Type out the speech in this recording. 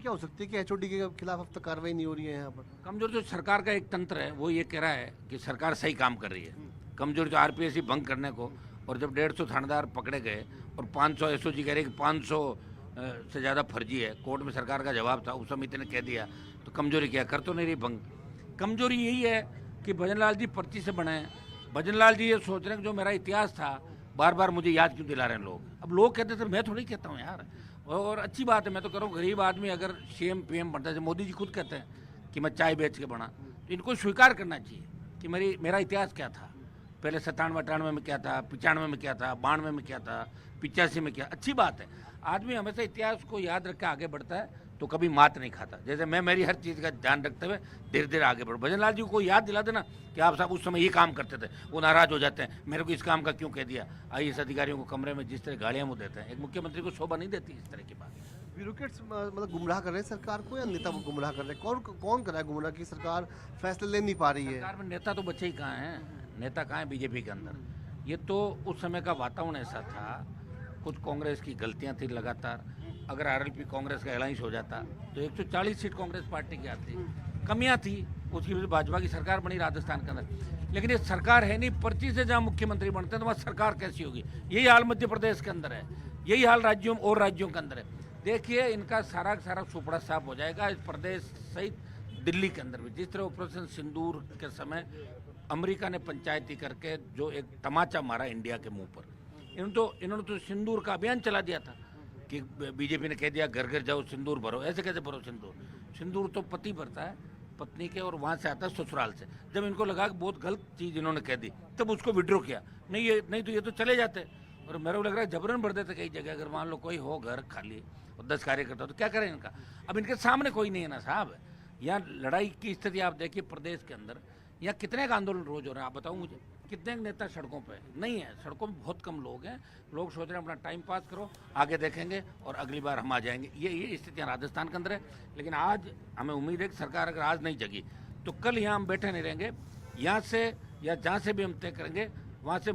क्या हो सकती है कि एचओडी के खिलाफ अब तक कार्रवाई नहीं हो रही है यहाँ पर? कमजोरी तो सरकार का एक तंत्र है, वो ये कह रहा है कि सरकार सही काम कर रही है। कमजोरी तो आरपीएस ही भंग करने को, और जब 150 थानेदार पकड़े गए और 500 एसओजी कह रहे कि 500 से ज़्यादा फर्जी है, कोर्ट में सरकार का जवाब था, उस समिति ने कह दिया, तो कमजोरी क्या कर तो नहीं रही भंग। कमजोरी यही है कि भजनलाल जी पर्ची से बने हैं। भजनलाल जी ये सोच रहे हैं कि जो मेरा इतिहास था बार बार मुझे याद क्यों दिला रहे हैं लोग। अब लोग कहते थे, मैं थोड़ी कहता हूँ यार, और अच्छी बात है, मैं तो कह रहा हूँ गरीब आदमी अगर सीएम पीएम बनता है, मोदी जी खुद कहते हैं कि मैं चाय बेच के बना, तो इनको स्वीकार करना चाहिए कि मेरा इतिहास क्या था, पहले 97-98 में क्या था, 95 में क्या था, 92 में क्या था, 85 में क्या। अच्छी बात है, आदमी हमेशा इतिहास को याद रख के आगे बढ़ता है तो कभी मात नहीं खाता। जैसे मैं मेरी हर चीज़ का ध्यान रखते हुए धीरे धीरे आगे बढ़ूँ। भजनलाल जी को याद दिला देना कि आप साहब उस समय ये काम करते थे, वो नाराज़ हो जाते हैं, मेरे को इस काम का क्यों कह दिया। आईएएस अधिकारियों को कमरे में जिस तरह गालियाँ वो देते हैं, एक मुख्यमंत्री को शोभा नहीं देती इस तरह की बात। ब्यूरोक्रेट्स मतलब गुमराह कर रहे हैं सरकार को, या नेता को गुमराह कर रहे हैं? कौन कौन कर रहा है गुमराह की सरकार फैसले ले नहीं पा रही है? सरकार में नेता तो बच्चे ही कहाँ हैं, नेता कहाँ हैं बीजेपी के अंदर। ये तो उस समय का वातावरण ऐसा था, कुछ कांग्रेस की गलतियां थी लगातार। अगर आरएलपी कांग्रेस का अलायंस हो जाता तो 140 सीट कांग्रेस पार्टी की आती, कमियां थी, उसकी वजह से भाजपा की सरकार बनी राजस्थान के अंदर। लेकिन ये सरकार है नहीं, पर्ची से जहाँ मुख्यमंत्री बनते हैं तो वहाँ सरकार कैसी होगी। यही हाल मध्य प्रदेश के अंदर है, यही हाल राज्यों और राज्यों के अंदर है। देखिए इनका सारा का सारा सुपड़ा साफ हो जाएगा इस प्रदेश सहित दिल्ली के अंदर भी। जिस तरह ऑपरेशन सिंदूर के समय अमेरिका ने पंचायती करके जो एक तमाचा मारा इंडिया के मुंह पर, इन्होंने तो सिंदूर का अभियान चला दिया था कि बीजेपी ने कह दिया घर घर जाओ सिंदूर भरो। ऐसे कैसे भरो सिंदूर? सिंदूर तो पति भरता है पत्नी के, और वहाँ से आता है ससुराल से। जब इनको लगा कि बहुत गलत चीज़ इन्होंने कह दी तब उसको विड्रॉ किया। नहीं तो ये तो चले जाते, और मेरे को लग रहा है जबरन भर देते कई जगह। अगर मान लो कोई हो घर खाली और 10 कार्यकर्ता तो क्या करें इनका। अब इनके सामने कोई नहीं है ना साहब। यहाँ लड़ाई की स्थिति आप देखिए प्रदेश के अंदर, यहाँ कितने का आंदोलन रोज हो रहे हैं आप बताओ मुझे। कितने नेता सड़कों पे नहीं है, सड़कों में बहुत कम लोग हैं। लोग सोच रहे हैं अपना टाइम पास करो, आगे देखेंगे और अगली बार हम आ जाएंगे। ये स्थितियाँ राजस्थान के अंदर है। लेकिन आज हमें उम्मीद है कि सरकार अगर आज नहीं जगी तो कल यहाँ हम बैठे नहीं रहेंगे। यहाँ से या जहाँ से भी हम तय करेंगे वहाँ से